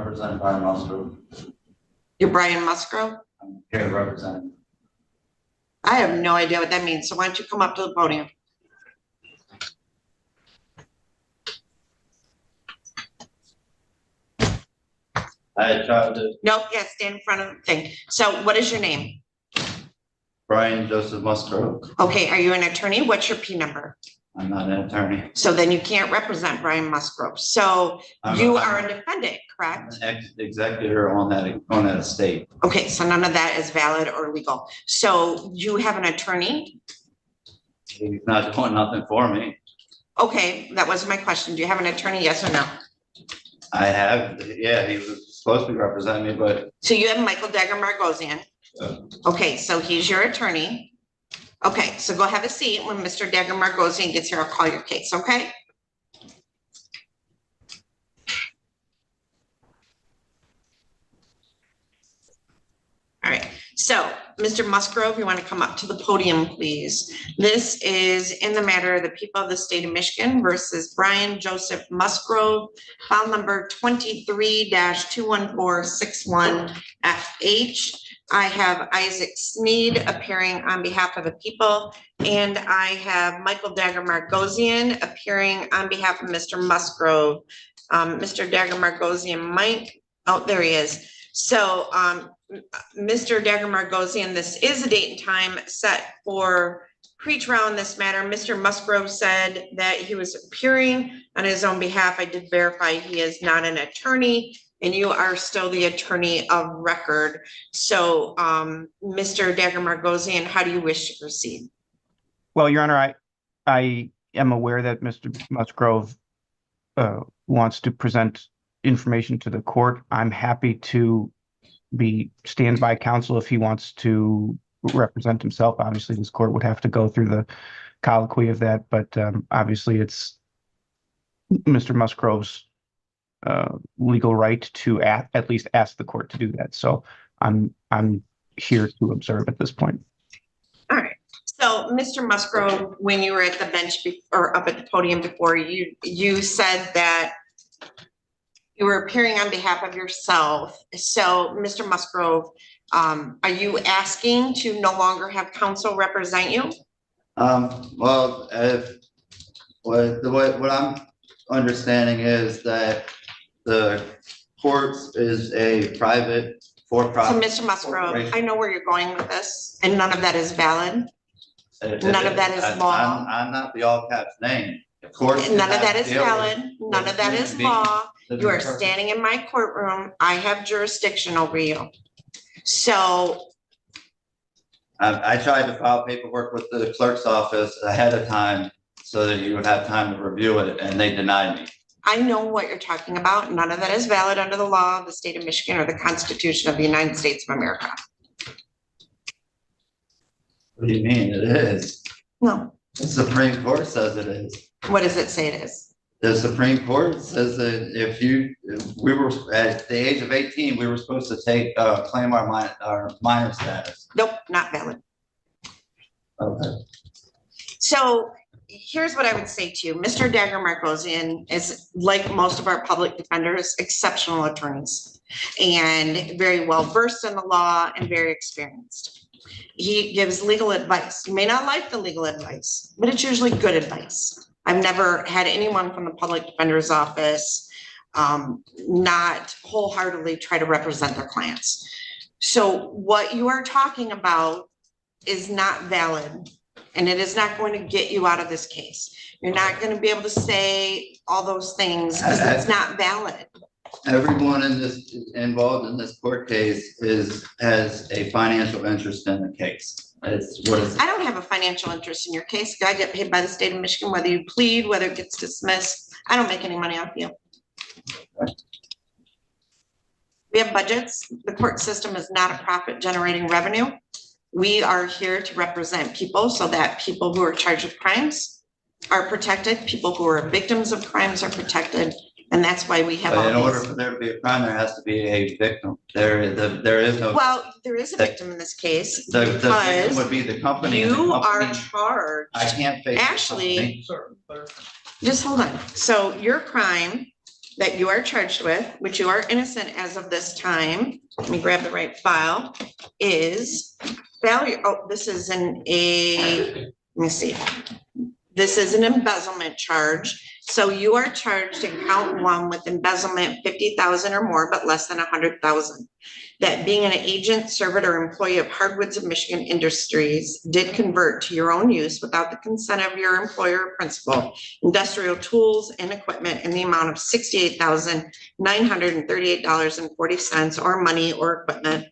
represent Brian Musgrove. You're Brian Musgrove? I'm here to represent him. I have no idea what that means. So why don't you come up to the podium? I tried to. Nope, yeah, stand in front of the thing. So what is your name? Brian Joseph Musgrove. Okay, are you an attorney? What's your P number? I'm not an attorney. So then you can't represent Brian Musgrove. So you are a defendant, correct? I'm an executor on that estate. Okay, so none of that is valid or legal. So you have an attorney? He's not doing nothing for me. Okay, that was my question. Do you have an attorney? Yes or no? I have, yeah, he was supposed to be representing me, but. So you have Michael Dagger Margosian. Okay, so he's your attorney. Okay, so go have a seat. When Mr. Dagger Margosian gets here, I'll call your case, okay? All right, so Mr. Musgrove, you want to come up to the podium, please? This is in the matter of the people of the state of Michigan versus Brian Joseph Musgrove, file number 23-21461FH. I have Isaac Sneed appearing on behalf of the people, and I have Michael Dagger Margosian appearing on behalf of Mr. Musgrove. Mr. Dagger Margosian might, oh, there he is. So Mr. Dagger Margosian, this is a date and time set for pre-trial in this matter. Mr. Musgrove said that he was appearing on his own behalf. I did verify he is not an attorney, and you are still the attorney of record. So Mr. Dagger Margosian, how do you wish to proceed? Well, Your Honor, I am aware that Mr. Musgrove wants to present information to the court. I'm happy to be standby counsel if he wants to represent himself. Obviously, this court would have to go through the colloquy of that, but obviously it's Mr. Musgrove's legal right to at least ask the court to do that. So I'm here to observe at this point. All right. So Mr. Musgrove, when you were at the bench or up at the podium before, you said that you were appearing on behalf of yourself. So Mr. Musgrove, are you asking to no longer have counsel represent you? Well, what I'm understanding is that the courts is a private for-profit. So Mr. Musgrove, I know where you're going with this, and none of that is valid. None of that is law. I'm not the all caps name. Of course. None of that is valid. None of that is law. You are standing in my courtroom. I have jurisdiction over you. So I tried to file paperwork with the clerk's office ahead of time so that you would have time to review it, and they denied me. I know what you're talking about. None of that is valid under the law of the state of Michigan or the Constitution of the United States of America. What do you mean it is? No. The Supreme Court says it is. What does it say it is? The Supreme Court says that if we were at the age of 18, we were supposed to claim our minor status. Nope, not valid. Okay. So here's what I would say to you. Mr. Dagger Margosian is, like most of our public defenders, exceptional attorneys and very well versed in the law and very experienced. He gives legal advice. You may not like the legal advice, but it's usually good advice. I've never had anyone from the public defender's office not wholeheartedly try to represent their clients. So what you are talking about is not valid, and it is not going to get you out of this case. You're not going to be able to say all those things because it's not valid. Everyone involved in this court case has a financial interest in the case. I don't have a financial interest in your case. I get paid by the state of Michigan, whether you plead, whether it gets dismissed. I don't make any money off you. We have budgets. The court system is not a profit generating revenue. We are here to represent people so that people who are charged with crimes are protected. People who are victims of crimes are protected. And that's why we have all in order for there to be a crime, there has to be a victim. There is no. Well, there is a victim in this case. The victim would be the company. You are charged. I can't face Ashley, just hold on. So your crime that you are charged with, which you are innocent as of this time, let me grab the right file, is failure, this is let me see. This is an embezzlement charge. So you are charged in count one with embezzlement 50,000 or more, but less than 100,000. That being an agent, servant, or employee of Hardwoods of Michigan Industries did convert to your own use without the consent of your employer or principal, industrial tools and equipment in the amount of $68,938.40 or money or equipment.